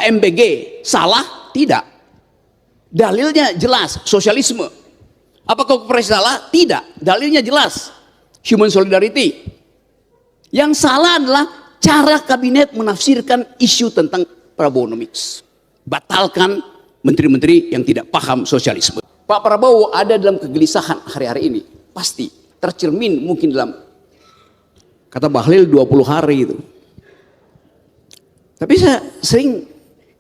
KMBG salah? Tidak. Dalilnya jelas, sosialisme. Apakah kooperasi salah? Tidak. Dalilnya jelas, human solidarity. Yang salah adalah cara kabinet menafsirkan isu tentang Prabowonomics. Batalkan menteri-menteri yang tidak paham sosialisme. Pak Prabowo ada dalam kegelisahan hari-hari ini. Pasti tercermin mungkin dalam, kata Bahlil, 20 hari itu. Tapi saya sering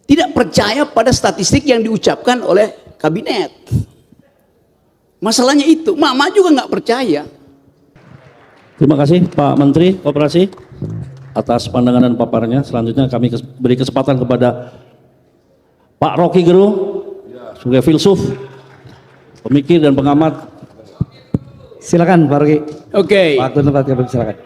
tidak percaya pada statistik yang diucapkan oleh kabinet. Masalahnya itu, Mama juga nggak percaya. Terima kasih Pak Menteri Koperasi atas pandangan dan paparannya. Selanjutnya kami beri kesempatan kepada Pak Rocky Gerung sebagai filsuf, pemikir dan pengamat. Silakan Pak Rocky. Oke. Waktu tempat kami silakan.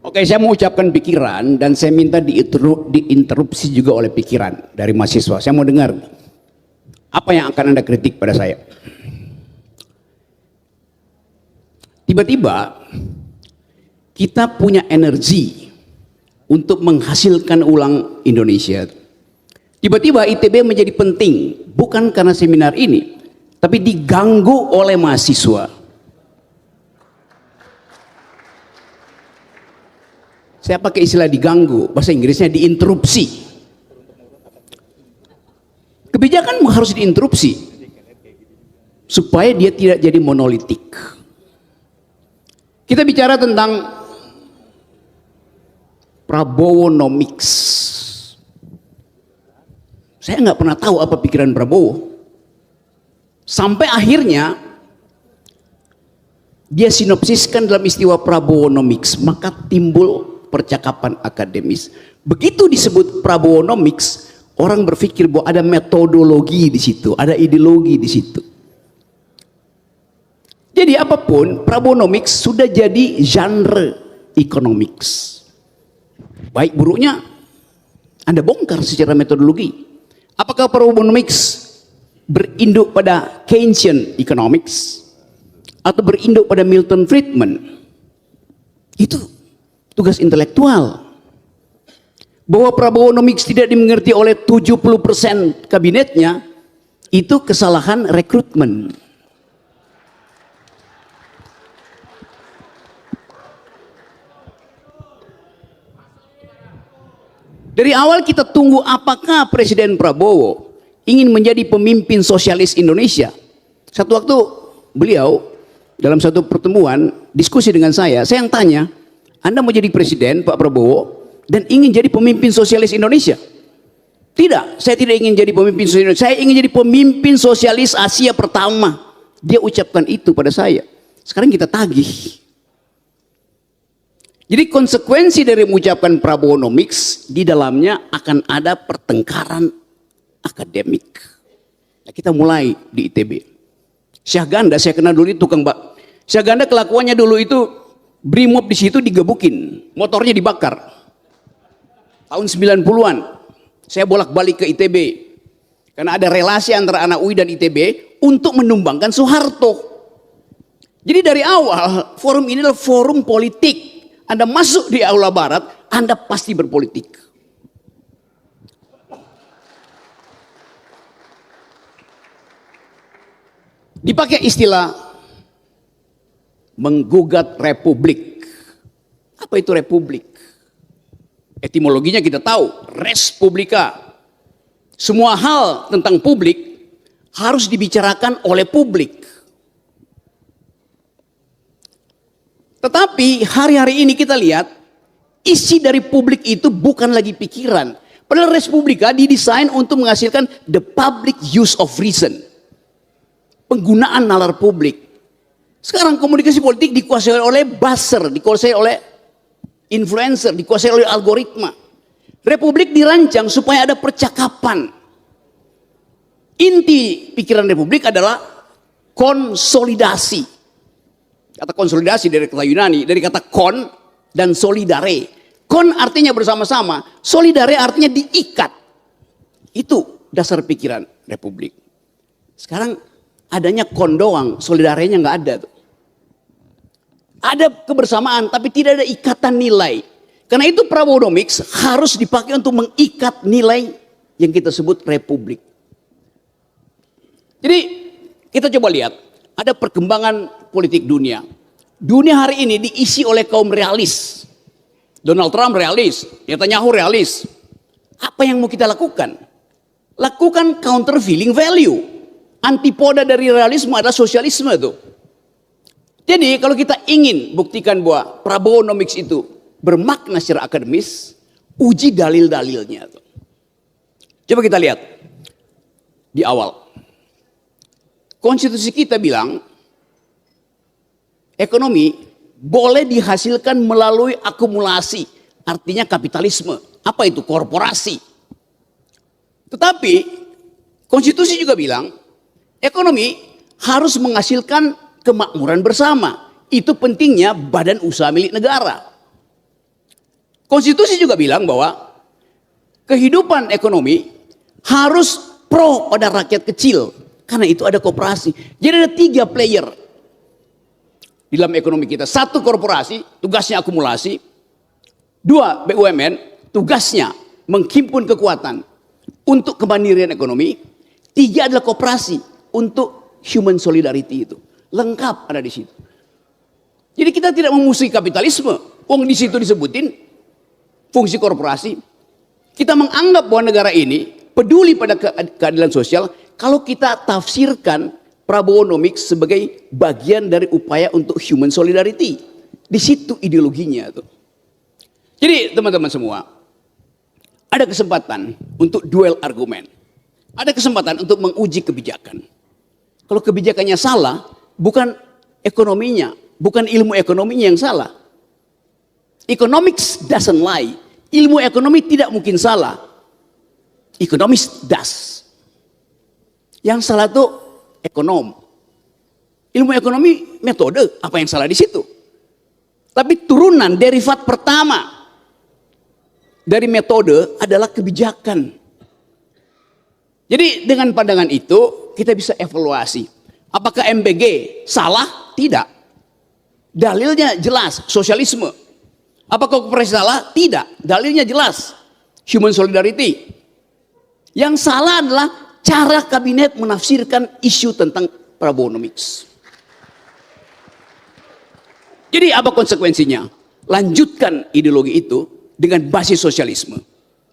Oke, saya mau ucapkan pikiran dan saya minta diinterupsi juga oleh pikiran dari mahasiswa. Saya mau dengar apa yang akan Anda kritik pada saya. Tiba-tiba kita punya energi untuk menghasilkan ulang Indonesia. Tiba-tiba ITB menjadi penting, bukan karena seminar ini, tapi diganggu oleh mahasiswa. Saya pakai istilah diganggu, bahasa Inggrisnya diinterupsi. Kebijakan harus diinterupsi supaya dia tidak jadi monolitik. Kita bicara tentang Prabowonomics. Saya nggak pernah tahu apa pikiran Prabowo. Sampai akhirnya dia sinopsiskan dalam istilah Prabowonomics, maka timbul percakapan akademis. Begitu disebut Prabowonomics, orang berpikir bahwa ada metodologi di situ, ada ideologi di situ. Jadi apapun, Prabowonomics sudah jadi genre economics. Baik buruknya Anda bongkar secara metodologi. Apakah Prabowonomics berinduk pada Keynesian economics atau berinduk pada Milton Friedman? Itu tugas intelektual. Bahwa Prabowonomics tidak dimengerti oleh 70% kabinetnya, itu kesalahan rekrutmen. Dari awal kita tunggu apakah Presiden Prabowo ingin menjadi pemimpin sosialis Indonesia. Satu waktu beliau dalam satu pertemuan diskusi dengan saya yang tanya, Anda mau jadi presiden Pak Prabowo dan ingin jadi pemimpin sosialis Indonesia? Tidak, saya tidak ingin jadi pemimpin sosialis Indonesia. Saya ingin jadi pemimpin sosialis Asia pertama. Dia ucapkan itu pada saya. Sekarang kita tagih. Jadi konsekuensi dari mengucapkan Prabowonomics, di dalamnya akan ada pertengkaran akademik. Nah, kita mulai di ITB. Syahganda, saya kenal dulu itu tukang bak. Syahganda kelakuannya dulu itu Brimob di situ digebukin, motornya dibakar. Tahun 90-an, saya bolak-balik ke ITB. Karena ada relasi antara anak UI dan ITB untuk menumbangkan Soeharto. Jadi dari awal, forum ini adalah forum politik. Anda masuk di Aula Barat, Anda pasti berpolitik. Dipakai istilah menggugat republik. Apa itu republik? Etimologinya kita tahu, res publica. Semua hal tentang publik harus dibicarakan oleh publik. Tetapi hari-hari ini kita lihat isi dari publik itu bukan lagi pikiran. Padahal res publica didesain untuk menghasilkan the public use of reason. Penggunaan nalar publik. Sekarang komunikasi politik dikuasai oleh buzzer, dikuasai oleh influencer, dikuasai oleh algoritma. Republik dirancang supaya ada percakapan. Inti pikiran republik adalah konsolidasi. Kata konsolidasi dari kata Yunani, dari kata kon dan solidare. Kon artinya bersama-sama, solidare artinya diikat. Itu dasar pikiran republik. Sekarang adanya kon doang, solidarenya nggak ada tuh. Ada kebersamaan tapi tidak ada ikatan nilai. Karena itu Prabowonomics harus dipakai untuk mengikat nilai yang kita sebut republik. Jadi kita coba lihat, ada perkembangan politik dunia. Dunia hari ini diisi oleh kaum realis. Donald Trump realis, Netanyahu realis. Apa yang mau kita lakukan? Lakukan countervailing value. Antipoda dari realisme adalah sosialisme itu. Jadi kalau kita ingin buktikan bahwa Prabowonomics itu bermakna secara akademis, uji dalil-dalilnya. Coba kita lihat di awal. Konstitusi kita bilang ekonomi boleh dihasilkan melalui akumulasi, artinya kapitalisme. Apa itu? Korporasi. Tetapi konstitusi juga bilang ekonomi harus menghasilkan kemakmuran bersama. Itu pentingnya badan usaha milik negara. Konstitusi juga bilang bahwa kehidupan ekonomi harus pro pada rakyat kecil. Karena itu ada koperasi. Jadi ada 3 player di dalam ekonomi kita. 1 korporasi, tugasnya akumulasi. 2 BUMN, tugasnya menghimpun kekuatan untuk kemandirian ekonomi. 3 adalah koperasi untuk human solidarity itu. Lengkap ada di situ. Jadi kita tidak memusuhi kapitalisme. Wong di situ disebutin fungsi korporasi. Kita menganggap bahwa negara ini peduli pada keadilan sosial kalau kita tafsirkan Prabowonomics sebagai bagian dari upaya untuk human solidarity. Di situ ideologinya tuh. Jadi teman-teman semua, ada kesempatan untuk duel argumen. Ada kesempatan untuk menguji kebijakan. Kalau kebijakannya salah, bukan ekonominya, bukan ilmu ekonominya yang salah. Economics doesn't lie. Ilmu ekonomi tidak mungkin salah. Economics does. Yang salah itu ekonom. Ilmu ekonomi metode, apa yang salah di situ? Tapi turunan derivat pertama dari metode adalah kebijakan. Jadi dengan pandangan itu kita bisa evaluasi. Apakah MBG salah? Tidak. Dalilnya jelas, sosialisme. Apakah koperasi salah? Tidak. Dalilnya jelas, human solidarity. Yang salah adalah cara kabinet menafsirkan isu tentang Prabowonomics. Jadi apa konsekuensinya? Lanjutkan ideologi itu dengan basis sosialisme.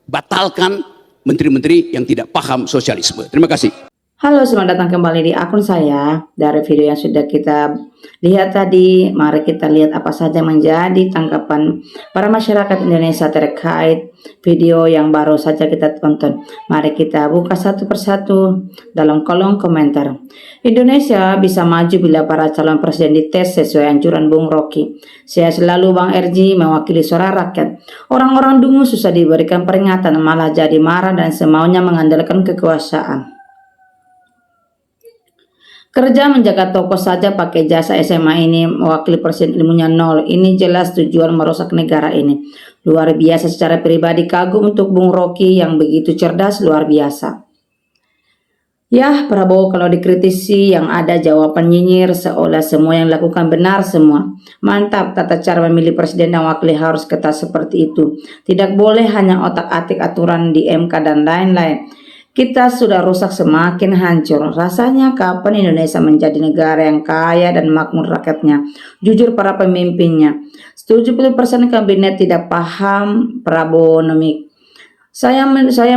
Batalkan menteri-menteri yang tidak paham sosialisme. Terima kasih. Halo, selamat datang kembali di akun saya. Dari video yang sudah kita lihat tadi, mari kita lihat apa saja menjadi tanggapan para masyarakat Indonesia terkait video yang baru saja kita tonton. Mari kita buka satu persatu dalam kolom komentar. Indonesia bisa maju bila para calon presiden dites sesuai anjuran Bung Rocky. Saya selalu Bang RJ mewakili suara rakyat. Orang-orang dungu susah diberikan peringatan, malah jadi marah dan semaunya mengandalkan kekuasaan. Kerja menjaga toko saja pakai jasa SMA ini, mewakili presiden ilmunya nol. Ini jelas tujuan merusak negara ini. Luar biasa, secara pribadi kagum untuk Bung Rocky yang begitu cerdas, luar biasa. Ya, Prabowo kalau dikritisi yang ada jawaban nyinyir seolah semua yang lakukan benar semua. Mantap, tata cara memilih presiden dan wakil harus ketat seperti itu. Tidak boleh hanya otak-atik aturan di MK dan lain-lain. Kita sudah rusak, semakin hancur. Rasanya kapan Indonesia menjadi negara yang kaya dan makmur rakyatnya? Jujur para pemimpinnya. 70% kabinet tidak paham Prabowonomics. Saya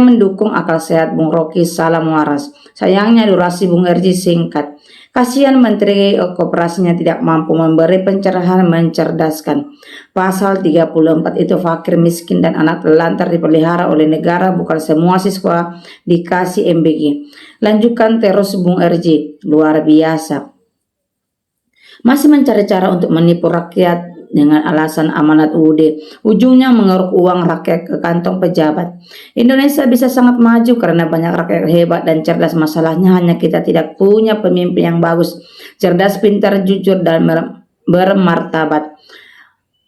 mendukung akal sehat Bung Rocky, salam waras. Sayangnya durasi Bung RJ singkat. Kasihan Menteri Koperasinya tidak mampu memberi pencerahan mencerdaskan. Pasal 34 itu fakir, miskin, dan anak telantar dipelihara oleh negara, bukan semua siswa dikasih MBG. Lanjutkan terus Bung RJ, luar biasa. Masih mencari cara untuk menipu rakyat dengan alasan amanat UUD. Ujungnya mengeruk uang rakyat ke kantong pejabat. Indonesia bisa sangat maju karena banyak rakyat hebat dan cerdas. Masalahnya hanya kita tidak punya pemimpin yang bagus, cerdas, pintar, jujur, dan bermartabat.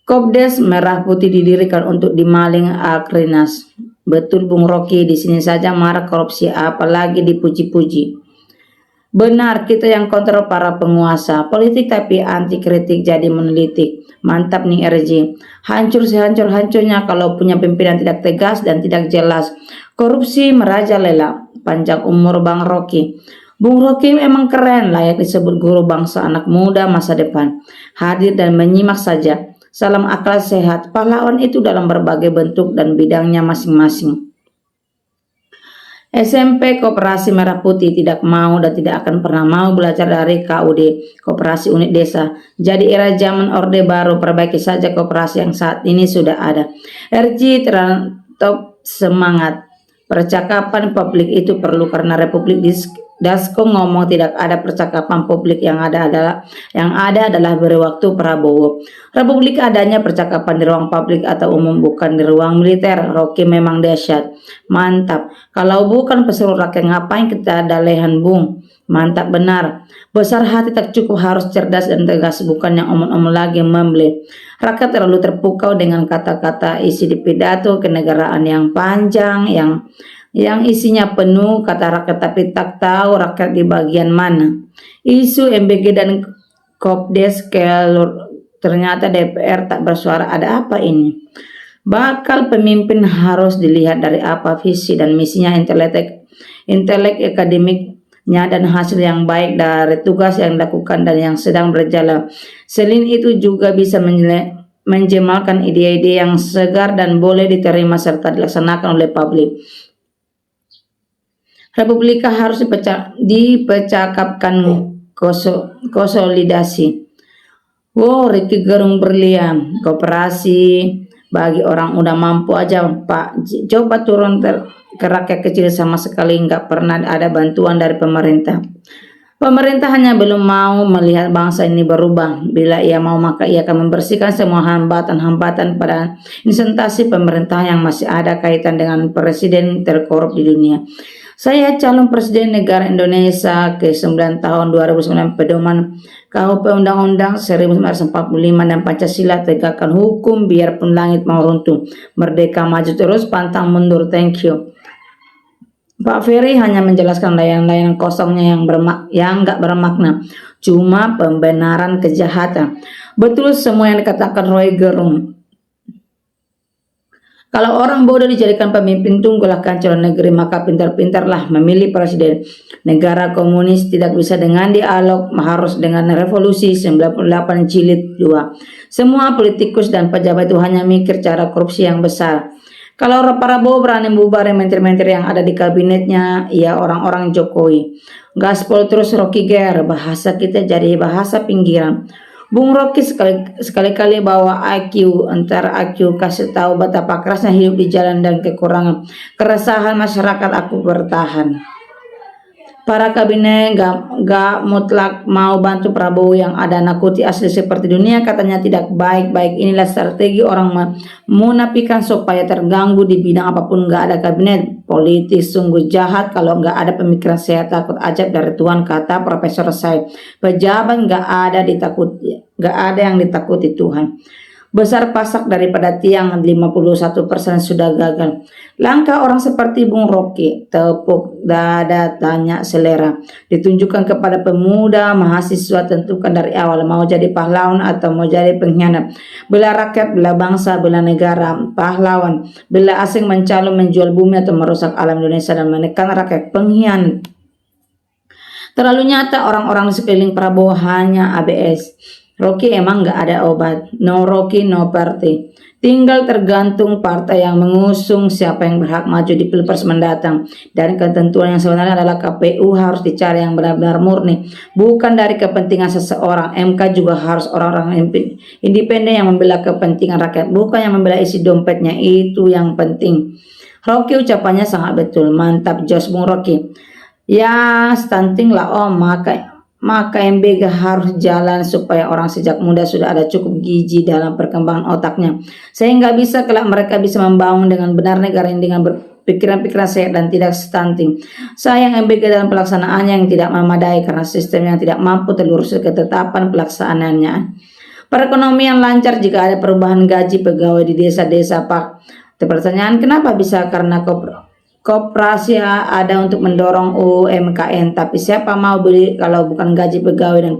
Kopdes Merah Putih didirikan untuk dimaling Akrinas. Betul Bung Rocky, di sini saja marah korupsi, apalagi dipuji-puji. Benar, kita yang kontrol para penguasa. Politik tapi anti kritik jadi menelitik. Mantap nih RJ. Hancur sehancur-hancurnya kalau punya pimpinan tidak tegas dan tidak jelas. Korupsi merajalela. Panjang umur Bang Rocky. Bung Rocky memang keren, layak disebut guru bangsa anak muda masa depan. Hadir dan menyimak saja. Salam akal sehat. Pahlawan itu dalam berbagai bentuk dan bidangnya masing-masing. SMP Koperasi Merah Putih tidak mau dan tidak akan pernah mau belajar dari KUD, Koperasi Unit Desa. Jadi era zaman Orde Baru, perbaiki saja koperasi yang saat ini sudah ada. RJ terantop semangat. Percakapan publik itu perlu karena Republik Dasko ngomong tidak ada percakapan publik, yang ada adalah beri waktu Prabowo. Republik adanya percakapan di ruang publik atau umum, bukan di ruang militer. Rocky memang dahsyat. Mantap. Kalau bukan pesuruh rakyat ngapain kita ada lehan Bung? Mantap benar. Besar hati tak cukup, harus cerdas dan tegas, bukan yang omong-omong lagi membeli. Rakyat terlalu terpukau dengan kata-kata isi di pidato kenegaraan yang panjang, yang isinya penuh kata rakyat tapi tak tahu rakyat di bagian mana. Isu MBG dan Kopdes ternyata DPR tak bersuara, ada apa ini? Bakal pemimpin harus dilihat dari apa visi dan misinya, intelek akademiknya dan hasil yang baik dari tugas yang dilakukan dan yang sedang berjalan. Selain itu juga bisa menjemalkan ide-ide yang segar dan boleh diterima serta dilaksanakan oleh publik. Republika harus dipecakapkan konsolidasi. Wow, Rocky Gerung berlian. Koperasi bagi orang udah mampu aja Pak. Coba turun ke rakyat kecil, sama sekali nggak pernah ada bantuan dari pemerintah. Pemerintah hanya belum mau melihat bangsa ini berubah. Bila ia mau, maka ia akan membersihkan semua hambatan-hambatan pada instansi pemerintah yang masih ada kaitan dengan presiden terkorup di dunia. Saya calon Presiden Negara Indonesia ke-9 tahun 2009, pedoman KUHP Undang-Undang 1945 dan Pancasila, tegakkan hukum biarpun langit mau runtuh. Merdeka maju terus, pantang mundur. Thank you. Pak Ferry hanya menjelaskan layanan kosongnya yang nggak bermakna, cuma pembenaran kejahatan. Betul semua yang dikatakan Roy Gerung. Kalau orang bodoh dijadikan pemimpin, tunggulah calon negeri, maka pintar-pintarlah memilih presiden. Negara komunis tidak bisa dengan dialog, harus dengan revolusi 98 jilid 2. Semua politikus dan pejabat itu hanya mikir cara korupsi yang besar. Kalau Prabowo berani bubarin menteri-menteri yang ada di kabinetnya, ya orang-orang Jokowi. Gaspol terus Rocky Ger, bahasa kita jadi bahasa pinggiran. Bung Rocky sekali-kali bawa IQ, antara IQ kasih tahu betapa kerasnya hidup di jalan dan kekurangan keresahan masyarakat. Aku bertahan. Para kabinet gak mutlak mau bantu Prabowo yang ada nakuti asli seperti dunia katanya tidak baik-baik. Inilah strategi orang menafikan supaya terganggu di bidang apapun. Gak ada kabinet politik, sungguh jahat kalau gak ada pemikiran sehat. Takut ajab dari Tuhan, kata Profesor Said. Pejabat gak ada yang ditakuti Tuhan. Besar pasak daripada tiang, 51% sudah gagal. Langkah orang seperti Bung Rocky, tepuk dada, tanya selera, ditunjukkan kepada pemuda mahasiswa. Tentukan dari awal mau jadi pahlawan atau mau jadi pengkhianat. Bela rakyat, bela bangsa, bela negara, pahlawan. Bela asing mencalon menjual bumi atau merusak alam Indonesia dan menekan rakyat, pengkhianat. Terlalu nyata orang-orang di sekeliling Prabowo hanya ABS. Rocky emang gak ada obat. No Rocky, no party. Tinggal tergantung partai yang mengusung siapa yang berhak maju di Pilpres mendatang. Dan ketentuan yang sebenarnya adalah KPU harus dicari yang benar-benar murni, bukan dari kepentingan seseorang. MK juga harus orang-orang independen yang membela kepentingan rakyat, bukan yang membela isi dompetnya. Itu yang penting. Rocky ucapannya sangat betul. Mantap Jos Bung Rocky. Ya stunting lah Om, maka MBG harus jalan supaya orang sejak muda sudah ada cukup gizi dalam perkembangan otaknya, sehingga bisa kelak mereka bisa membangun dengan benar negara ini dengan berpikiran-pikiran sehat dan tidak stunting. Sayang MBG dalam pelaksanaannya yang tidak memadai karena sistem yang tidak mampu terlurus ketetapan pelaksanaannya. Perekonomian lancar jika ada perubahan gaji pegawai di desa-desa Pak. Pertanyaan kenapa bisa? Karena koperasi ada untuk mendorong UMKM, tapi siapa mau beli kalau bukan gaji pegawai dan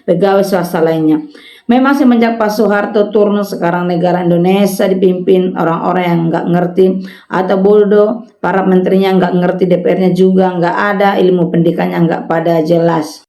pegawai swasta lainnya. Memang semenjak Pak Soeharto turun, sekarang negara Indonesia dipimpin orang-orang yang nggak ngerti atau bodoh, para menterinya nggak ngerti, DPR-nya juga nggak ada, ilmu pendidikannya nggak pada jelas.